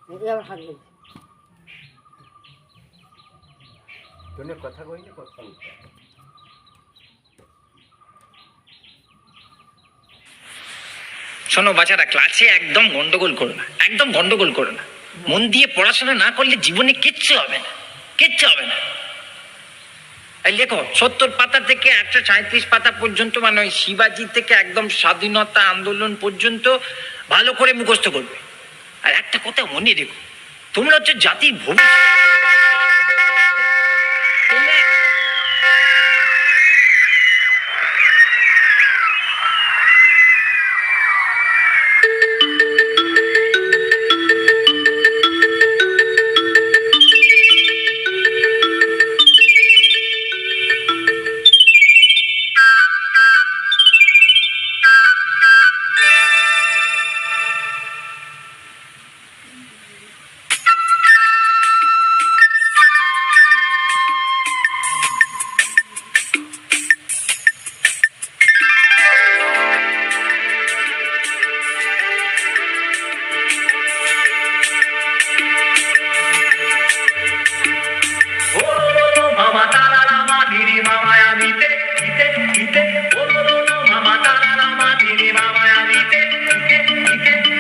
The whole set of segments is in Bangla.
আবার হাত ধরেছে। তোনে কথা কইলে কথা বলতে শোনো বাচ্চারা, ক্লাসে একদম গন্ডগোল করো না, একদম গন্ডগোল করো না। মন দিয়ে পড়াশোনা না করলে জীবনে কিচ্ছু হবে না, কিচ্ছু হবে না। এই লেখো 70 পাতা থেকে 137 পাতা পর্যন্ত, মানে ওই শিবাজি থেকে একদম স্বাধীনতা আন্দোলন পর্যন্ত ভালো করে মুখস্থ করবে। আর একটা কথা মনে রেখো, তোমরা হচ্ছে জাতির ভবিষ্যৎ। তোমরা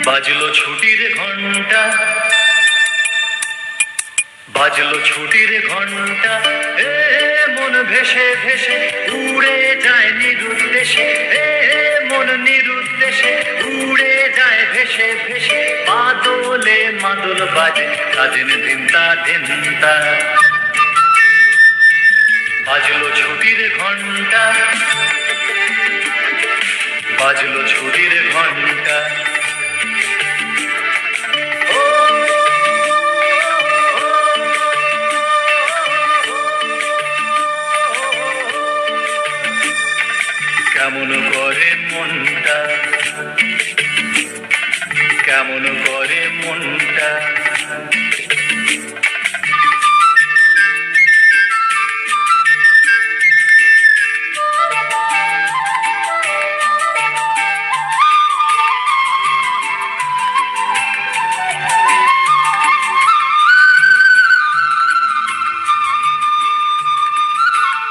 বাজলো ছুটির ঘন্টা, বাজলো ছুটির ঘন্টা, এ মন ভেসে ভেসে উড়ে যায় নিরুদ্দেশে, এ মন নিরুদ্দেশে উড়ে যায় ভেসে ভেসে। বাদলে মাদল বাজে কাদিন দিনতা দিনতা, বাজলো ছুটির ঘন্টা, বাজলো ছুটির ঘন্টা। কেমন করে মনটা, কেমন করে মনটা,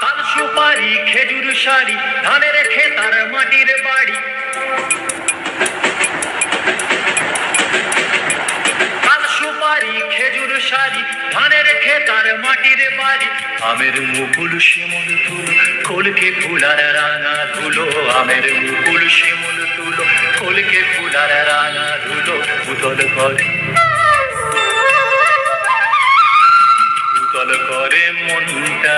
তাল সুপারি খেজুর শাড়ি ধানের খেতার মাটির বাড়ি, তাল সুপারি খেজুর শাড়ি ধানের খেতার মাটির বাড়ি। আমের মুকুল শিমুল তুলো কলকে ফুলার রাঙা ধুলো, আমের মুকুল শিমুল তুলো কলকে ফুলার রাঙা ধুলো। উতল করে, উতল করে মনটা,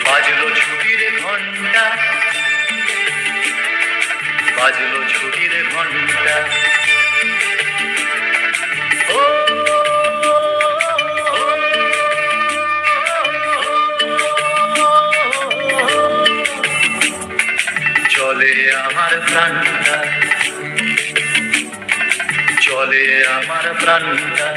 বাজলো ছুটির ঘন্টা, বাজলো ছুটির ঘন্টা। ও চলে আমার প্রাণটা, চলে আমার প্রাণটা।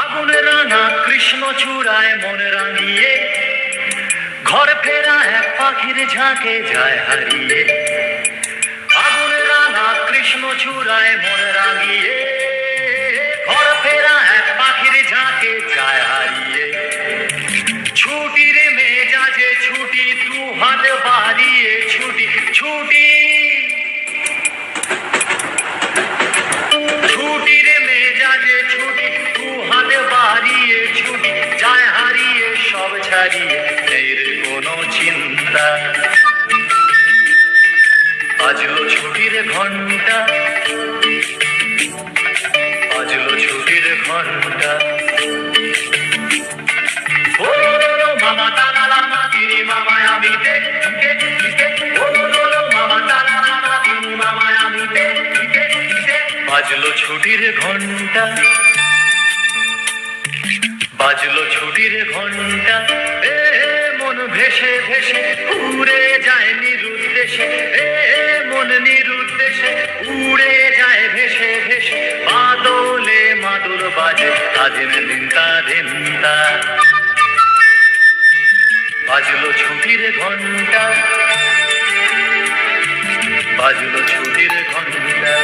আগুন রাঙা কৃষ্ণ চূড়ায় মন রাঙিয়ে, ঘর ফেরা এক পাখির ঝাঁকে যায় হারিয়ে। আগুন রাঙা কৃষ্ণ চূড়ায় মন রাঙিয়ে, ঘর ফেরা এক পাখির ঝাঁকে যায় হারিয়ে। ছুটির মেজাজে ছুটি, দু হাত বাড়িয়ে ছুটি, ছুটি ছুটির মেজাজে ছুটি, দু হাত বাড়িয়ে ছুটি, যায় হারিয়ে সব ছাড়িয়ে, নেই রে কোনো চিন্তা। বাজলো ছুটির ঘন্টা, বাজলো ছুটির ঘন্টা। ও মামা তারা রামা তিনি মামায় আমি তে, ও মামা তারা রামা তিনি মামায় আমি তে। বাজলো ছুটির ঘন্টা, বাজলো ছুটির ঘন্টা, এ মন ভেসে ভেসে উড়ে যায় নিরুদ্দেশে, এ মন নিরুদ্দেশে এসে উড়ে যায় ভেসে ভেসে, বাদলে মাদুর বাজে আদিন দিনতা দিনতা। বাজলো ছুটির ঘন্টা, বাজলো ছুটির ঘন্টা।